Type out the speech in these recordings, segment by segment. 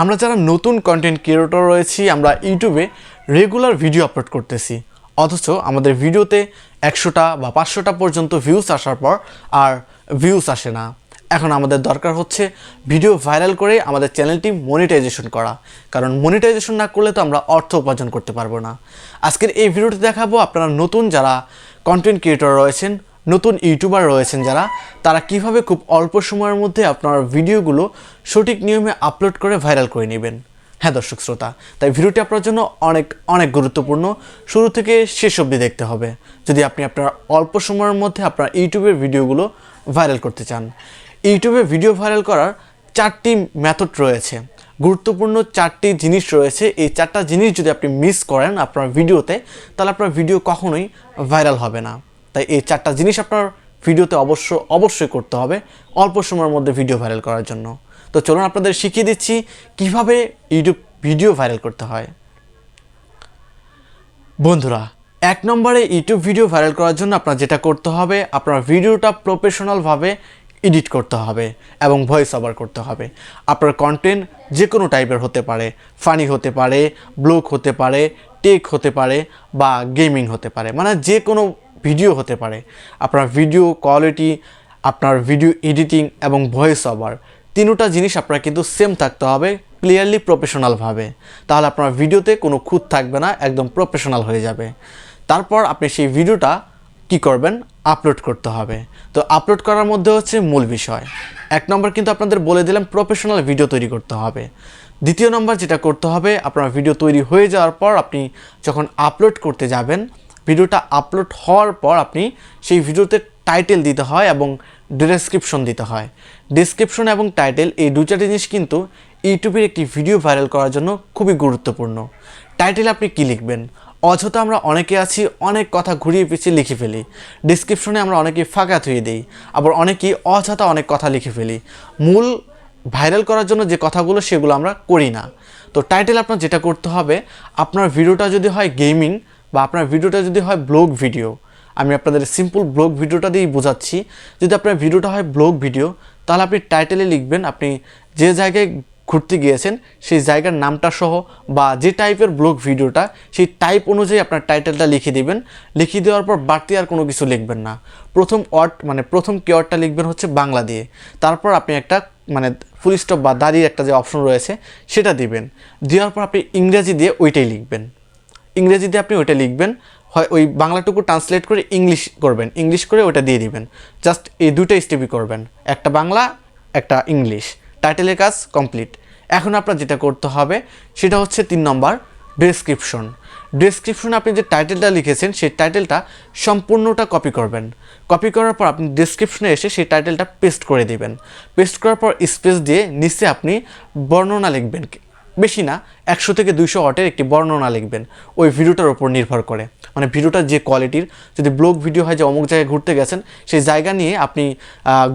আমরা যারা নতুন কন্টেন্ট ক্রিয়েটর রয়েছি আমরা ইউটিউবে রেগুলার ভিডিও আপলোড করতেছি, অথচ আমাদের ভিডিওতে 100টা বা 500টা পর্যন্ত ভিউজ আসার পর আর ভিউজ আসে না। এখন আমাদের দরকার হচ্ছে ভিডিও ভাইরাল করে আমাদের চ্যানেলটি মনিটাইজেশন করা, কারণ মনিটাইজেশন না করলে তো আমরা অর্থ উপার্জন করতে পারবো না। আজকের এই ভিডিওতে দেখাবো আপনারা নতুন যারা কন্টেন্ট ক্রিয়েটর রয়েছেন, নতুন ইউটিউবার রয়েছেন যারা, তারা কিভাবে খুব অল্প সময়ের মধ্যে আপনার ভিডিওগুলো সঠিক নিয়মে আপলোড করে ভাইরাল করে নেবেন। হ্যাঁ দর্শক শ্রোতা, তাই ভিডিওটি আপনার জন্য অনেক গুরুত্বপূর্ণ, শুরু থেকে শেষ অবধি দেখতে হবে যদি আপনি আপনার অল্প সময়ের মধ্যে আপনার ইউটিউবের ভিডিওগুলো ভাইরাল করতে চান। ইউটিউবে ভিডিও ভাইরাল করার 4টি মেথড রয়েছে, গুরুত্বপূর্ণ 4টি জিনিস রয়েছে। এই 4টা জিনিস যদি আপনি মিস করেন আপনার ভিডিওতে, তাহলে আপনার ভিডিও কখনোই ভাইরাল হবে না। তাই এই 4টা জিনিস আপনার ভিডিওতে অবশ্যই করতে হবে অল্প সময়ের মধ্যে ভিডিও ভাইরাল করার জন্য। তো চলুন আপনাদের শিখিয়ে দিচ্ছি কিভাবে ইউটিউব ভিডিও ভাইরাল করতে হয়। বন্ধুরা, 1 নম্বরে ইউটিউব ভিডিও ভাইরাল করার জন্য আপনার যেটা করতে হবে, আপনার ভিডিওটা প্রফেশনালভাবে এডিট করতে হবে এবং ভয়েস ওভার করতে হবে। আপনার কন্টেন্ট যে কোনো টাইপের হতে পারে, ফানি হতে পারে, ব্লগ হতে পারে, টেক হতে পারে বা গেমিং হতে পারে, মানে যে কোনো ভিডিও হতে পারে। আপনার ভিডিও কোয়ালিটি, আপনার ভিডিও এডিটিং এবং ভয়েস ওভার, তিনটা জিনিস আপনার কিন্তু সেম থাকতে হবে, ক্লিয়ারলি প্রফেশনালভাবে। তাহলে আপনার ভিডিওতে কোনো খুঁত থাকবে না, একদম প্রফেশনাল হয়ে যাবে। তারপর আপনি সেই ভিডিওটা কি করবেন, আপলোড করতে হবে। তো আপলোড করার মধ্যে হচ্ছে মূল বিষয়। 1 নম্বর কিন্তু আপনাদের বলে দিলাম প্রফেশনাল ভিডিও তৈরি করতে হবে। 2য় নম্বর যেটা করতে হবে, আপনার ভিডিও তৈরি হয়ে যাওয়ার পর আপনি যখন আপলোড করতে যাবেন, ভিডিওটা আপলোড হওয়ার পর আপনি সেই ভিডিওতে টাইটেল দিতে হয় এবং ডেসক্রিপশন দিতে হয়। ডেসক্রিপশন এবং টাইটেল এই 2টা জিনিস কিন্তু ইউটিউবের একটি ভিডিও ভাইরাল করার জন্য খুবই গুরুত্বপূর্ণ। টাইটেল আপনি কি লিখবেন? অযথা আমরা অনেকে আছি অনেক কথা ঘুরিয়ে পিছিয়ে লিখে ফেলি, ডেসক্রিপশনে আমরা অনেকেই ফাঁকা থুয়ে দিই, আবার অনেকেই অযথা অনেক কথা লিখে ফেলি। মূল ভাইরাল করার জন্য যে কথাগুলো সেগুলো আমরা করি না। তো টাইটেল আপনার যেটা করতে হবে, আপনার ভিডিওটা যদি হয় গেমিং বা আপনার ভিডিওটা যদি হয় ব্লগ ভিডিও, আমি আপনাদের সিম্পল ব্লগ ভিডিওটা দিয়েই বোঝাচ্ছি। যদি আপনার ভিডিওটা হয় ব্লগ ভিডিও, তাহলে আপনি টাইটেলে লিখবেন আপনি যে জায়গায় ঘুরতে গিয়েছেন সেই জায়গার নামটা সহ, বা যে টাইপের ব্লগ ভিডিওটা সেই টাইপ অনুযায়ী আপনার টাইটেলটা লিখে দিবেন। লিখে দেওয়ার পর বাড়তি আর কোনো কিছু লিখবেন না। প্রথম কিওয়ার্ডটা লিখবেন হচ্ছে বাংলা দিয়ে, তারপর আপনি একটা ফুল স্টপ বা দাঁড়িয়ে একটা যে অপশন রয়েছে সেটা দিবেন। দেওয়ার পর আপনি ইংরেজি দিয়ে ওইটাই লিখবেন। ইংরেজি দিয়ে আপনি ওইটা লিখবেন, হয় ওই বাংলাটুকু ট্রান্সলেট করে ইংলিশ করবেন, ইংলিশ করে ওইটা দিয়ে দিবেন। জাস্ট এই 2টা স্টেপই করবেন, একটা বাংলা একটা ইংলিশ, টাইটেলের কাজ কমপ্লিট। এখন আপনার যেটা করতে হবে সেটা হচ্ছে 3 নম্বর ডেসক্রিপশন। ডেসক্রিপশনে আপনি যে টাইটেলটা লিখেছেন সেই টাইটেলটা সম্পূর্ণটা কপি করবেন। কপি করার পর আপনি ডেসক্রিপশনে এসে সেই টাইটেলটা পেস্ট করে দিবেন। পেস্ট করার পর স্পেস দিয়ে নিচে আপনি বর্ণনা লিখবেন, বেশি না 100 থেকে 200 ওয়াটের একটি বর্ণনা লিখবেন ওই ভিডিওটার উপর নির্ভর করে। মানে ভিডিওটার যে কোয়ালিটির, যদি ব্লগ ভিডিও হয় যে অমুক জায়গায় ঘুরতে গেছেন সেই জায়গা নিয়ে আপনি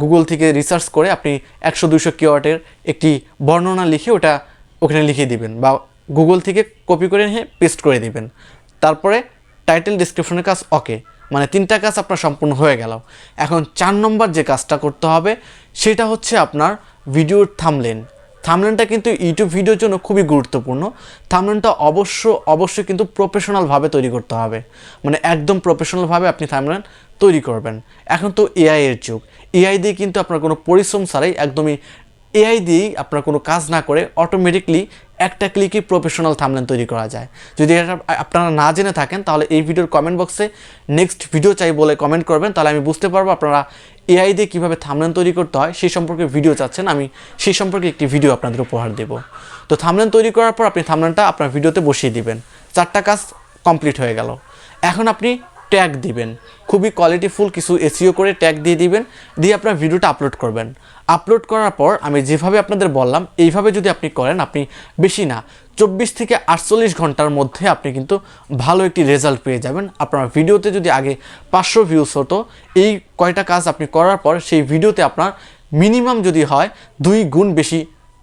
গুগল থেকে রিসার্চ করে আপনি 100-200 কিওয়ার্ডের একটি বর্ণনা লিখে ওটা ওখানে লিখে দিবেন, বা গুগল থেকে কপি করে নিয়ে পেস্ট করে দিবেন। তারপরে টাইটেল ডিসক্রিপশনের কাজ ওকে, মানে 3টা কাজ আপনার সম্পূর্ণ হয়ে গেল। এখন 4 নম্বর যে কাজটা করতে হবে সেটা হচ্ছে আপনার ভিডিওর থাম্বনেল। থাম্বনেলটা কিন্তু ইউটিউব ভিডিওর জন্য খুবই গুরুত্বপূর্ণ। থাম্বনেলটা অবশ্যই কিন্তু প্রফেশনালভাবে তৈরি করতে হবে, মানে একদম প্রফেশনালভাবে আপনি থাম্বনেল তৈরি করবেন। এখন তো এআই এর যুগ, এআই দিয়ে কিন্তু আপনার কোনো পরিশ্রম ছাড়াই, একদমই এআই দিয়েই আপনার কোনো কাজ না করে অটোমেটিকলি একটা ক্লিকই প্রফেশনাল থাম্বনেল তৈরি করা যায়। যদি এটা আপনারা না জেনে থাকেন তাহলে এই ভিডিওর কমেন্ট বক্সে নেক্সট ভিডিও চাই বলে কমেন্ট করবেন, তাহলে আমি বুঝতে পারবো আপনারা এআই দিয়ে কীভাবে থাম্বনেল তৈরি করতে হয় সেই সম্পর্কে ভিডিও চাচ্ছেন, আমি সেই সম্পর্কে একটি ভিডিও আপনাদের উপহার দেব। তো থাম্বনেল তৈরি করার পর আপনি থাম্বনেলটা আপনার ভিডিওতে বসিয়ে দিবেন। 4টা কাজ কমপ্লিট হয়ে গেল। এখন আপনি ট্যাগ দিবেন, খুবই কোয়ালিটিফুল কিছু এসইও করে ট্যাগ দিয়ে দিবেন, দিয়ে আপনার ভিডিওটা আপলোড করবেন। আপলোড করার পর আমি যেভাবে আপনাদের বললাম এইভাবে যদি আপনি করেন, আপনি বেশি না 24 থেকে 48 ঘন্টার মধ্যে আপনি কিন্তু ভালো একটি রেজাল্ট পেয়ে যাবেন। আপনার ভিডিওতে যদি আগে 500 ভিউজ হতো, এই কয়টা কাজ আপনি করার পর সেই ভিডিওতে আপনার মিনিমাম যদি হয় 2 গুণ বেশি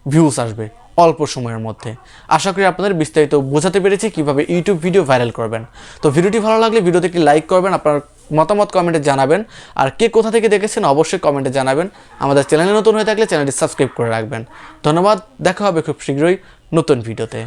ভিউজ আসবে অল্প সময়ের মধ্যে। আশা করি আপনাদের বিস্তারিত বোঝাতে পেরেছি কিভাবে ইউটিউব ভিডিও ভাইরাল করবেন। তো ভিডিওটি ভালো লাগলে ভিডিওতে একটি লাইক করবেন, আপনার মতামত কমেন্টে জানাবেন। আর কে কোথা থেকে দেখেছেন অবশ্যই কমেন্টে জানাবেন। আমাদের চ্যানেলে নতুন হয়ে থাকলে চ্যানেলটি সাবস্ক্রাইব করে রাখবেন। ধন্যবাদ, দেখা হবে খুব শীঘ্রই নতুন ভিডিওতে।